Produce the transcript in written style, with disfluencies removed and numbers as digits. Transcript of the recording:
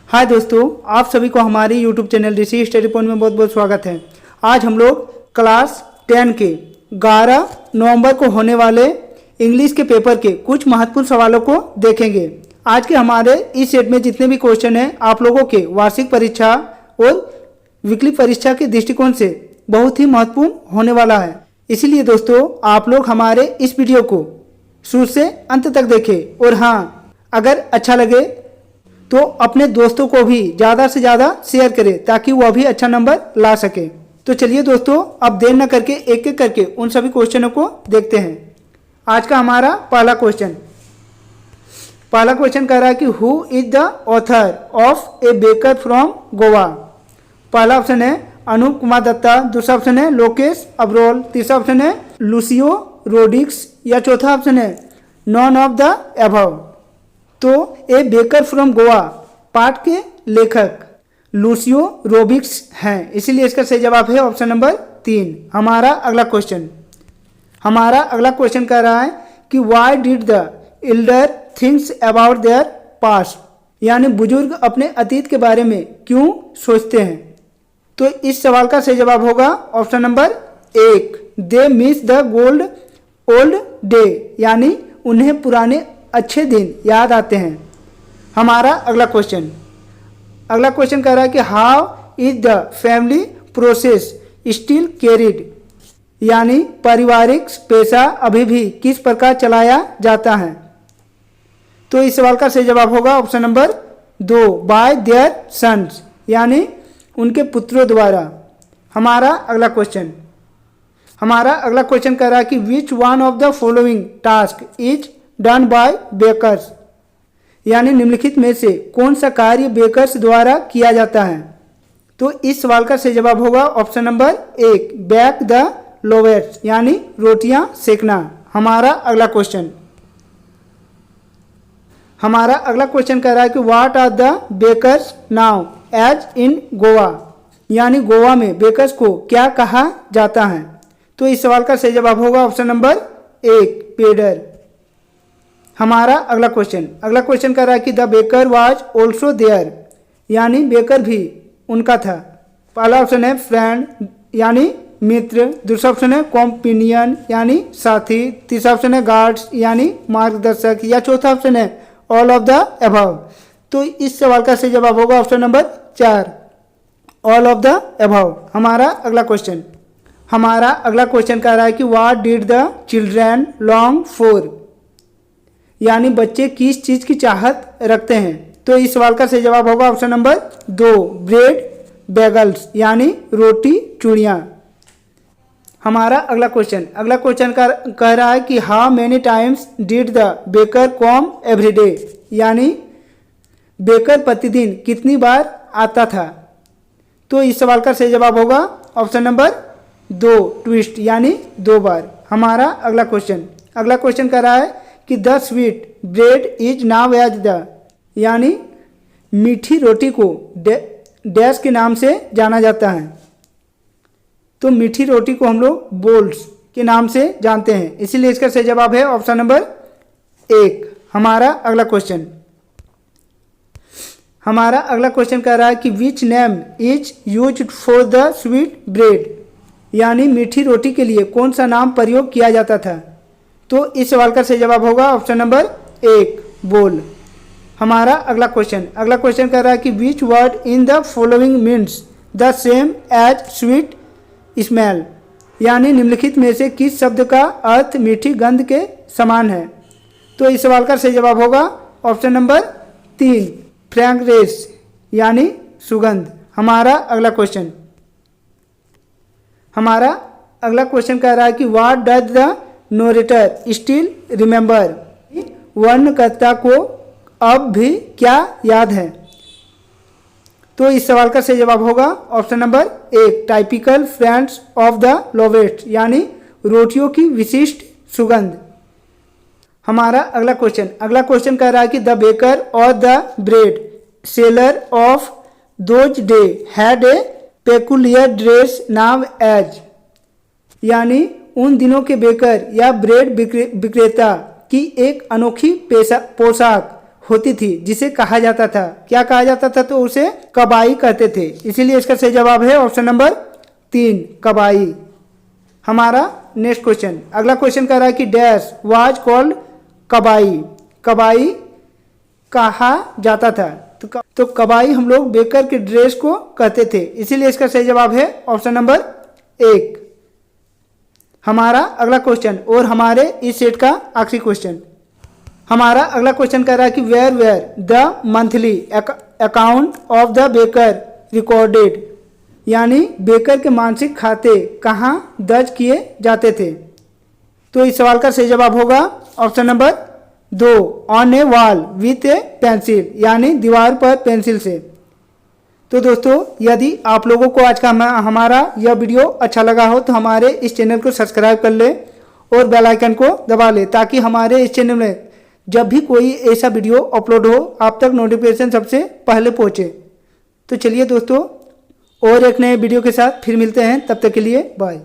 हाय दोस्तों, आप सभी को हमारी यूट्यूब चैनल ऋषि स्टडी पॉइंट में बहुत बहुत स्वागत है। आज हम लोग क्लास 10 के 11 नवंबर को होने वाले इंग्लिश के पेपर के कुछ महत्वपूर्ण सवालों को देखेंगे। आज के हमारे इस सेट में जितने भी क्वेश्चन हैं आप लोगों के वार्षिक परीक्षा और वीकली परीक्षा के दृष्टिकोण से बहुत ही महत्वपूर्ण होने वाला है। इसीलिए दोस्तों आप लोग हमारे इस वीडियो को शुरू से अंत तक देखें और हाँ, अगर अच्छा लगे तो अपने दोस्तों को भी ज़्यादा से ज़्यादा शेयर करें ताकि वह भी अच्छा नंबर ला सके। तो चलिए दोस्तों, अब देर न करके एक एक करके उन सभी क्वेश्चनों को देखते हैं। आज का हमारा पहला क्वेश्चन कह रहा है कि who is the author of A baker from Goa. पहला ऑप्शन है अनूप कुमार दत्ता, दूसरा ऑप्शन है लोकेश अब्रोल, तीसरा ऑप्शन है लुसियो रोड्रिग्स या चौथा ऑप्शन है नॉन ऑफ द अबव। तो ए बेकर फ्रॉम गोवा पाठ के लेखक लुसियो रोड्रिग्स हैं, इसीलिए इसका सही जवाब है ऑप्शन नंबर 3। हमारा अगला क्वेश्चन कह रहा है कि why did the Elder thinks about their past, यानी बुजुर्ग अपने अतीत के बारे में क्यों सोचते हैं। तो इस सवाल का सही जवाब होगा option number 1, they miss the old day, यानी उन्हें पुराने अच्छे दिन याद आते हैं। हमारा अगला क्वेश्चन कह रहा है कि how is the family process still carried, यानी पारिवारिक पेशा अभी भी किस प्रकार चलाया जाता है। तो इस सवाल का सही जवाब होगा option number 2, by their sons, यानी उनके पुत्रों द्वारा। हमारा अगला क्वेश्चन कह रहा है कि which one of the following task is done by bakers, यानी निम्नलिखित में से कौन सा कार्य बेकर्स द्वारा किया जाता है। तो इस सवाल का सही जवाब होगा option number 1, back the loaves, यानी रोटियां सेकना। हमारा अगला क्वेश्चन कह रहा है कि what are the bakers now as in Goa, यानी गोवा में बेकर्स को क्या कहा जाता है। तो इस सवाल का सही जवाब होगा ऑप्शन नंबर 1, पेडर। हमारा अगला क्वेश्चन कह रहा है कि the baker was also there, यानी बेकर भी उनका था। पहला ऑप्शन है फ्रेंड, यानी मित्र, दूसरा ऑप्शन है कॉम्पिनियन, यानी साथी, तीसरा ऑप्शन है गार्ड्स, यानी मार्गदर्शक, या चौथा ऑप्शन है ऑल ऑफ द अबव। तो इस सवाल का सही जवाब होगा option number 4, all of the above. हमारा अगला क्वेश्चन कह रहा है कि what did the children long for, यानी बच्चे किस चीज की चाहत रखते हैं। तो इस सवाल का सही जवाब होगा ऑप्शन नंबर 2, ब्रेड बेगल्स, यानी रोटी चूड़ियाँ। हमारा अगला क्वेश्चन कह रहा है कि how many times did the baker com everyday, यानी बेकर प्रतिदिन कितनी बार आता था। तो इस सवाल का सही जवाब होगा ऑप्शन नंबर 2, ट्विस्ट, यानी 2 बार। हमारा अगला क्वेश्चन कह रहा है कि the sweet bread is now as the, यानी मीठी रोटी को डैश के नाम से जाना जाता है। तो मीठी रोटी को हम लोग बोल्स के नाम से जानते हैं, इसीलिए इसका सही जवाब है ऑप्शन नंबर 1। हमारा अगला क्वेश्चन कह रहा है कि which name is used for the sweet bread, यानी मीठी रोटी के लिए कौन सा नाम प्रयोग किया जाता था। तो इस सवाल का सही जवाब होगा ऑप्शन नंबर 1, बोल। हमारा अगला क्वेश्चन कह रहा है कि which word in the following means the same as sweet smell, यानी निम्नलिखित में से किस शब्द का अर्थ मीठी गंध के समान है। तो इस सवाल का सही जवाब होगा ऑप्शन नंबर 3, फ्रेग्रेंस, यानी सुगंध। हमारा अगला क्वेश्चन कह रहा है कि what does the narrator still remember, वर्णकर्ता को अब भी क्या याद है। तो इस सवाल का सही जवाब होगा option number 1, typical friends of the loaves, यानी रोटियों की विशिष्ट सुगंध। हमारा अगला क्वेश्चन कह रहा है कि द बेकर और the bread seller of those day had a peculiar dress नाम एज, यानी उन दिनों के बेकर या ब्रेड विक्रेता की एक अनोखी पोशाक होती थी जिसे कहा जाता था, क्या कहा जाता था? तो उसे कबाई कहते थे। इसीलिए इसका सही जवाब है ऑप्शन नंबर 3 कबाई। हमारा नेक्स्ट क्वेश्चन, अगला क्वेश्चन कह रहा है कि डैश वाज कॉल्ड कबाई, कबाई कहा जाता था। तो कबाई हम लोग बेकर के ड्रेस को कहते थे, इसीलिए इसका सही जवाब है ऑप्शन नंबर 1। हमारा अगला क्वेश्चन और हमारे इस सेट का आखिरी क्वेश्चन, हमारा अगला क्वेश्चन कह रहा है कि where the monthly account of the baker recorded, यानी बेकर के मासिक खाते कहाँ दर्ज किए जाते थे। तो इस सवाल का सही जवाब होगा option number 2 on A wall with A pencil, यानी दीवार पर पेंसिल से। तो दोस्तों यदि आप लोगों को आज का हमारा यह वीडियो अच्छा लगा हो तो हमारे इस चैनल को सब्सक्राइब कर ले और बेल आइकन को दबा ले, ताकि हमारे इस चैनल में जब भी कोई ऐसा वीडियो अपलोड हो आप तक नोटिफिकेशन सबसे पहले पहुंचे। तो चलिए दोस्तों और एक नए वीडियो के साथ फिर मिलते हैं, तब तक के लिए बाय।